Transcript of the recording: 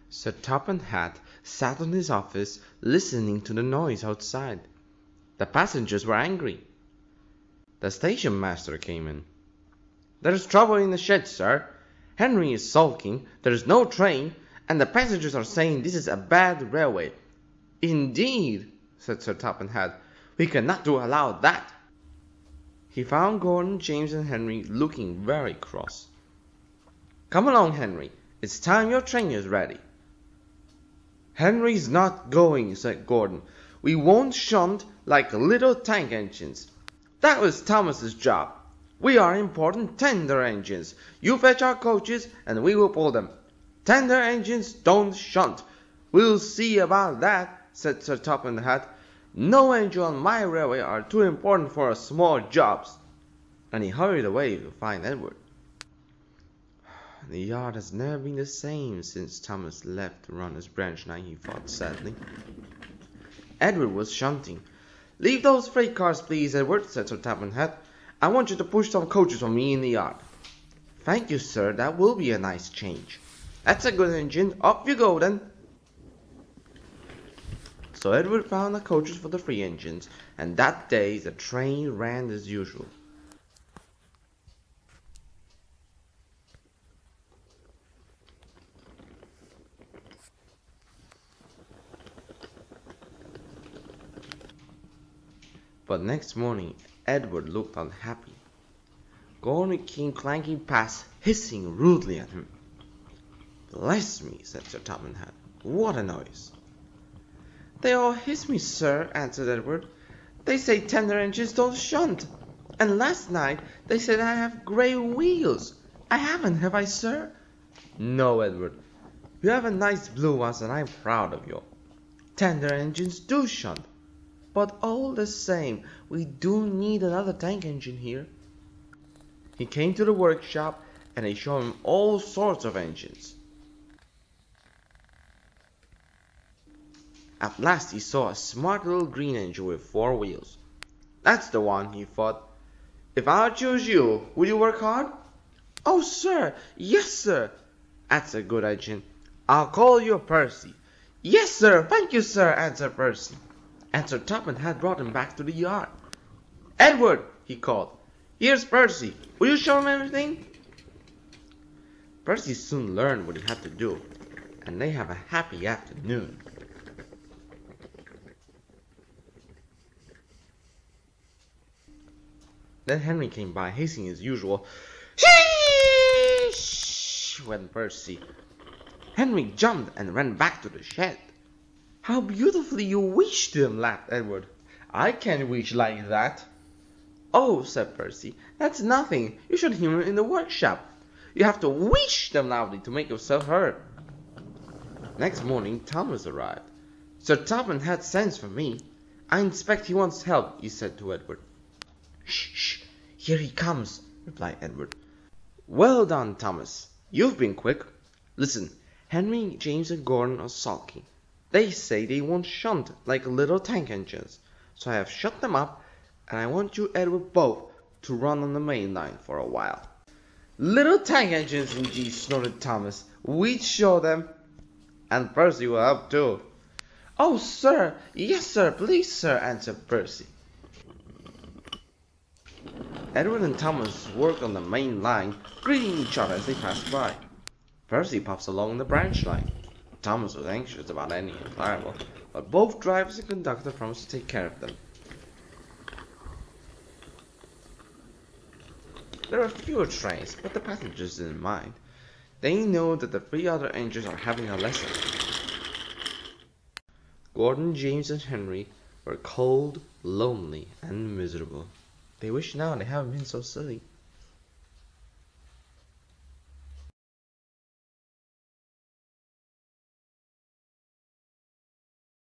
Sir Topham Hatt sat in his office listening to the noise outside. The passengers were angry. The station master came in. "There is trouble in the shed, sir. Henry is sulking, there is no train, and the passengers are saying this is a bad railway." "Indeed," said Sir Topham Hatt, "we cannot allow that." He found Gordon, James, and Henry looking very cross. "Come along, Henry. It's time your train is ready." "Henry's not going," said Gordon. "We won't shunt like little tank engines. That was Thomas's job. We are important tender engines. You fetch our coaches and we will pull them. Tender engines don't shunt." "We'll see about that," said Sir Topham Hatt. "No engine on my railway are too important for small jobs." And he hurried away to find Edward. "The yard has never been the same since Thomas left to run his branch line," he thought sadly. Edward was shunting. "Leave those freight cars, please, Edward," said Sir Topham Hatt. "I want you to push some coaches for me in the yard." "Thank you, sir, that will be a nice change." "That's a good engine. Off you go, then." So Edward found the coaches for the three engines, and that day the train ran as usual. But next morning Edward looked unhappy. Gordon came clanking past, hissing rudely at him. "Bless me," said Sir Topham Hatt, "what a noise!" "They all hiss me, sir," answered Edward. "They say tender engines don't shunt. And last night they said I have grey wheels. I haven't, have I, sir?" "No, Edward. You have a nice blue ones and I'm proud of you. Tender engines do shunt. But all the same, we do need another tank engine here." He came to the workshop and they showed him all sorts of engines. At last he saw a smart little green engine with 4 wheels. "That's the one," he thought. "If I choose you, will you work hard?" "Oh, sir, yes, sir." "That's a good engine. I'll call you Percy." "Yes, sir, thank you, sir," answered Percy. And Sir Topham Hatt brought him back to the yard. "Edward," he called, "here's Percy. Will you show him everything?" Percy soon learned what he had to do, and they have a happy afternoon. Then Henry came by, hissing as usual. "Sheesh!" went Percy. Henry jumped and ran back to the shed. "How beautifully you wish them," laughed Edward. "I can't wish like that." "Oh," said Percy, "that's nothing. You should hear him in the workshop. You have to wish them loudly to make yourself heard." Next morning Thomas arrived. "Sir Topham Hatt sends for me. I expect he wants help," he said to Edward. "Shh, shh, here he comes," replied Edward. "Well done, Thomas. You've been quick. Listen, Henry, James, and Gordon are sulky. They say they won't shunt like little tank engines, so I have shut them up, and I want you, Edward, both to run on the main line for a while." "Little tank engines indeed," snorted Thomas. "We'd show them." "And Percy will help too." "Oh, sir, yes, sir, please, sir," answered Percy. Edward and Thomas worked on the main line, greeting each other as they passed by. Percy puffs along the branch line. Thomas was anxious about any arrival, but both drivers and conductor promised to take care of them. There are fewer trains, but the passengers didn't mind. They know that the 3 other engines are having a lesson. Gordon, James, and Henry were cold, lonely, and miserable. They wished now they hadn't been so silly.